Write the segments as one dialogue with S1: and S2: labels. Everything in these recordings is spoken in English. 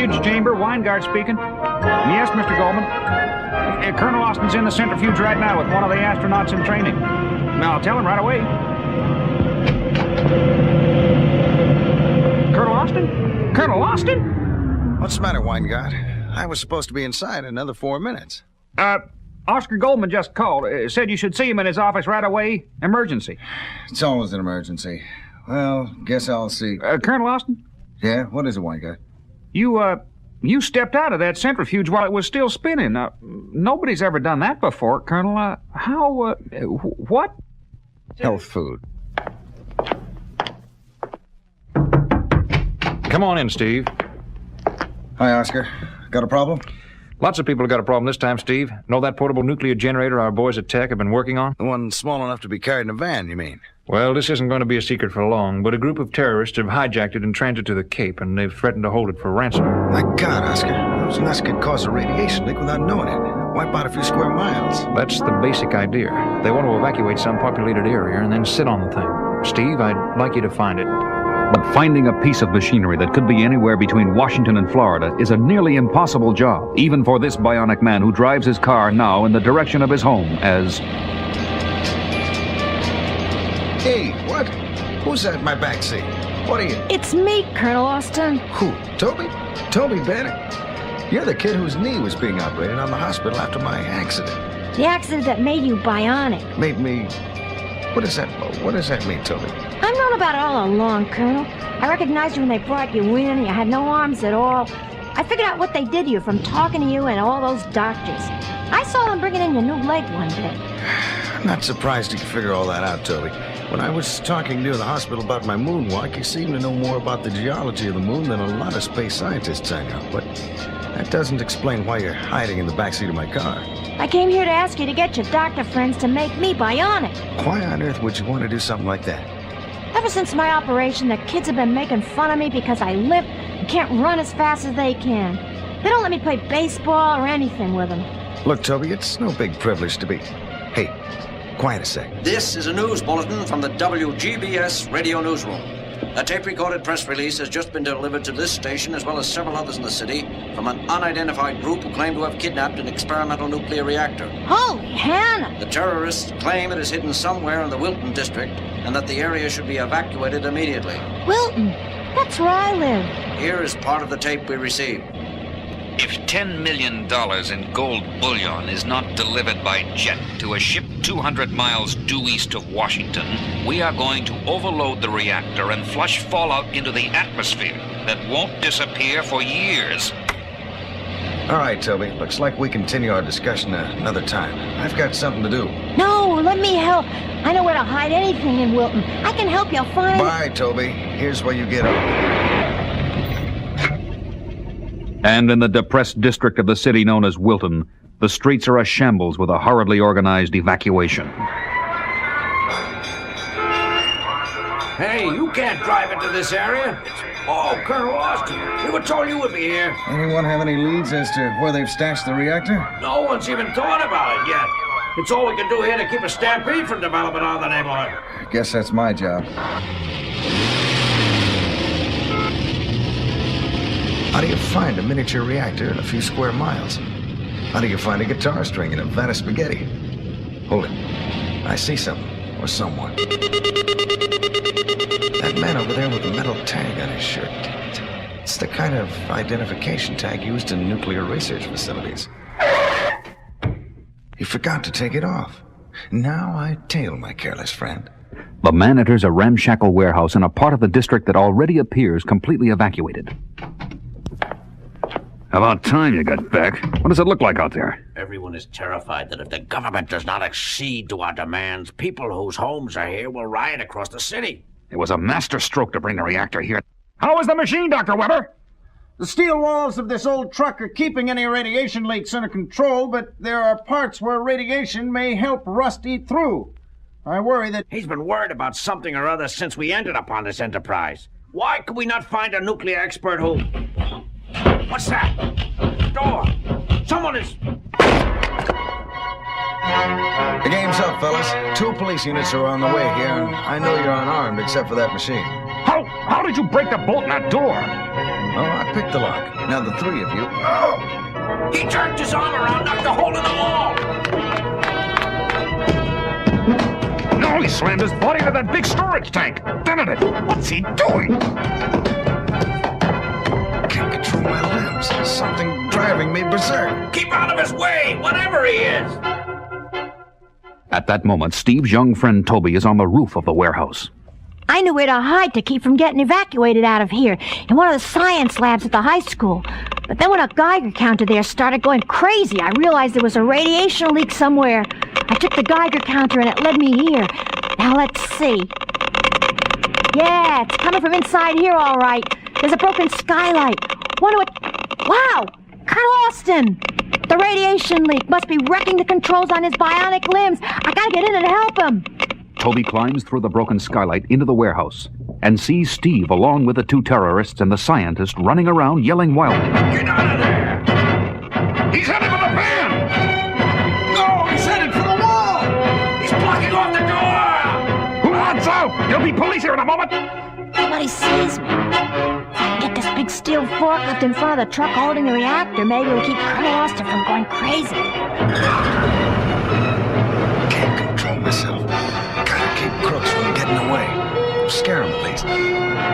S1: Centrifuge chamber, Weingart speaking. Yes, Mr. Goldman. Colonel Austin's in the centrifuge right now with one of the astronauts in training. I'll tell him right away. Colonel Austin? Colonel Austin?
S2: What's the matter, Weingart? I was supposed to be inside in another 4 minutes.
S1: Oscar Goldman just called. Said you should see him in his office right away. Emergency.
S2: It's always an emergency. Well, guess I'll see.
S1: Colonel Austin?
S2: Yeah? What is it, Weingart?
S1: You stepped out of that centrifuge while it was still spinning. Nobody's ever done that before, Colonel. What?
S2: Health food.
S3: Come on in, Steve.
S2: Hi, Oscar. Got a problem?
S3: Lots of people have got a problem this time, Steve. Know that portable nuclear generator our boys at Tech have been working on?
S2: The one small enough to be carried in a van, you mean?
S3: Well, this isn't going to be a secret for long, but a group of terrorists have hijacked it and transit to the Cape, and they've threatened to hold it for ransom.
S2: My God, Oscar. Those nuts could cause a radiation leak without knowing it. Wipe out a few square miles.
S3: That's the basic idea. They want to evacuate some populated area and then sit on the thing. Steve, I'd like you to find it.
S1: But finding a piece of machinery that could be anywhere between Washington and Florida is a nearly impossible job, even for this bionic man who drives his car now in the direction of his home as...
S2: Hey, what? Who's that in my backseat? What are you?
S4: It's me, Colonel Austin.
S2: Who? Toby? Toby Bennett? You're the kid whose knee was being operated on the hospital after my accident.
S4: The accident that made you bionic.
S2: Made me... What does that mean, Toby?
S4: I've known about it all along, Colonel. I recognized you when they brought you in. You had no arms at all. I figured out what they did to you from talking to you and all those doctors. I saw them bringing in your new leg one day.
S2: I'm not surprised you could figure all that out, Toby. When I was talking to you in the hospital about my moonwalk, you seemed to know more about the geology of the moon than a lot of space scientists I know. But that doesn't explain why you're hiding in the backseat of my car.
S4: I came here to ask you to get your doctor friends to make me bionic.
S2: Why on earth would you want to do something like that?
S4: Ever since my operation, the kids have been making fun of me because I limp and can't run as fast as they can. They don't let me play baseball or anything with them.
S2: Look, Toby, it's no big privilege to be... Hey, quiet a sec.
S5: This is a news bulletin from the WGBS radio newsroom. A tape-recorded press release has just been delivered to this station, as well as several others in the city, from an unidentified group who claim to have kidnapped an experimental nuclear reactor.
S4: Holy Hannah!
S5: The terrorists claim it is hidden somewhere in the Wilton district, and that the area should be evacuated immediately.
S4: Wilton, that's where I live.
S5: Here is part of the tape we received.
S6: If $10 million in gold bullion is not delivered by jet to a ship 200 miles due east of Washington, we are going to overload the reactor and flush fallout into the atmosphere that won't disappear for years.
S2: All right, Toby. Looks like we continue our discussion another time. I've got something to do.
S4: No, let me help. I know where to hide anything in Wilton. I can help you find...
S2: Bye, Toby. Here's where you get up.
S1: And in the depressed district of the city known as Wilton, the streets are a shambles with a hurriedly organized evacuation.
S7: Hey, you can't drive into this area. Oh, Colonel Austin, we were told you would be here.
S2: Anyone have any leads as to where they've stashed the reactor?
S7: No one's even thought about it yet. It's all we can do here to keep a stampede from developing on the neighborhood.
S2: I guess that's my job. How do you find a miniature reactor in a few square miles? How do you find a guitar string in a vat of spaghetti? Hold it. I see something. Or someone. That man over there with the metal tag on his shirt. It's the kind of identification tag used in nuclear research facilities. He forgot to take it off. Now I tail my careless friend.
S1: The man enters a ramshackle warehouse in a part of the district that already appears completely evacuated. About time you got back. What does it look like out there?
S7: Everyone is terrified that if the government does not accede to our demands, people whose homes are here will riot across the city.
S1: It was a master stroke to bring the reactor here. How is the machine, Dr. Weber?
S8: The steel walls of this old truck are keeping any radiation leaks under control, but there are parts where radiation may help rust eat through. I worry that...
S7: He's been worried about something or other since we ended up on this enterprise. Why could we not find a nuclear expert who... What's that? Door! Someone is...
S2: The game's up, fellas. 2 police units are on the way here, and I know you're unarmed except for that machine.
S1: How did you break the bolt in that door?
S2: Oh, I picked the lock. Now the three of you...
S7: Oh! He jerked his arm around, knocked a hole in the wall!
S1: No, he slammed his body into that big storage tank. Done it. What's he doing?
S2: Can't control my limbs. Something driving me berserk.
S7: Keep out of his way, whatever he is!
S1: At that moment, Steve's young friend Toby is on the roof of the warehouse.
S4: I knew where to hide to keep from getting evacuated out of here, in one of the science labs at the high school. But then when a Geiger counter there started going crazy, I realized there was a radiation leak somewhere. I took the Geiger counter and it led me here. Now let's see. Yeah, it's coming from inside here all right. There's a broken skylight. Wonder what... Wow! Colonel Austin! The radiation leak must be wrecking the controls on his bionic limbs. I gotta get in and help him.
S1: Toby climbs through the broken skylight into the warehouse and sees Steve along with the two terrorists and the scientist running around yelling wildly.
S7: Get out of there!
S1: He's headed for the van!
S7: No, he's headed for the wall! He's blocking off the door!
S1: Watch out! There'll be police here in a moment!
S4: Nobody sees me. If I can get this big steel forklift in front of the truck holding the reactor, maybe it'll keep Colonel Austin from going crazy.
S2: Can't control myself. Gotta keep crooks from getting away. Scare them, at least.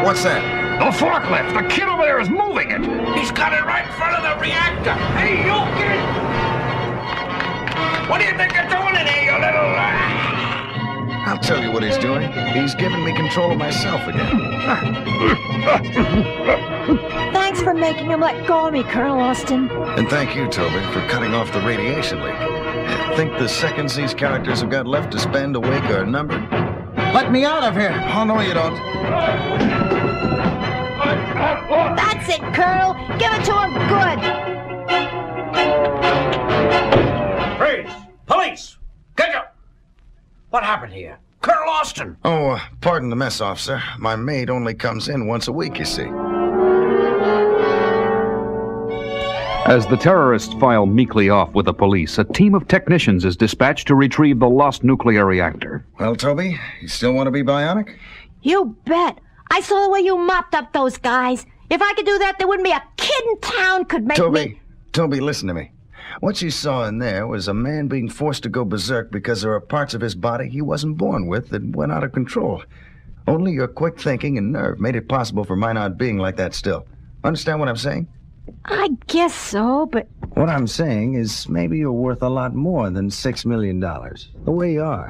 S2: What's that?
S1: The forklift! The kid over there is moving it!
S7: He's got it right in front of the reactor! Hey, you kid! What do you think you're doing in here, you little...
S2: I'll tell you what he's doing. He's giving me control of myself again.
S4: Thanks for making him let go of me, Colonel Austin.
S2: And thank you, Toby, for cutting off the radiation leak. Think the seconds these characters have got left to spend awake are numbered?
S8: Let me out of here.
S2: Oh, no, you don't.
S4: That's it, Colonel. Give it to him good.
S7: Freeze! Police! Get you! What happened here? Colonel Austin!
S2: Oh, pardon the mess, officer. My maid only comes in once a week, you see.
S1: As the terrorists file meekly off with the police, a team of technicians is dispatched to retrieve the lost nuclear reactor.
S2: Well, Toby, you still want to be bionic?
S4: You bet. I saw the way you mopped up those guys. If I could do that, there wouldn't be a kid in town could make me...
S2: Toby, listen to me. What you saw in there was a man being forced to go berserk because there are parts of his body he wasn't born with that went out of control. Only your quick thinking and nerve made it possible for my not being like that still. Understand what I'm saying?
S4: I guess so, but...
S9: What I'm saying is maybe you're worth a lot more than $6 million. The way you are.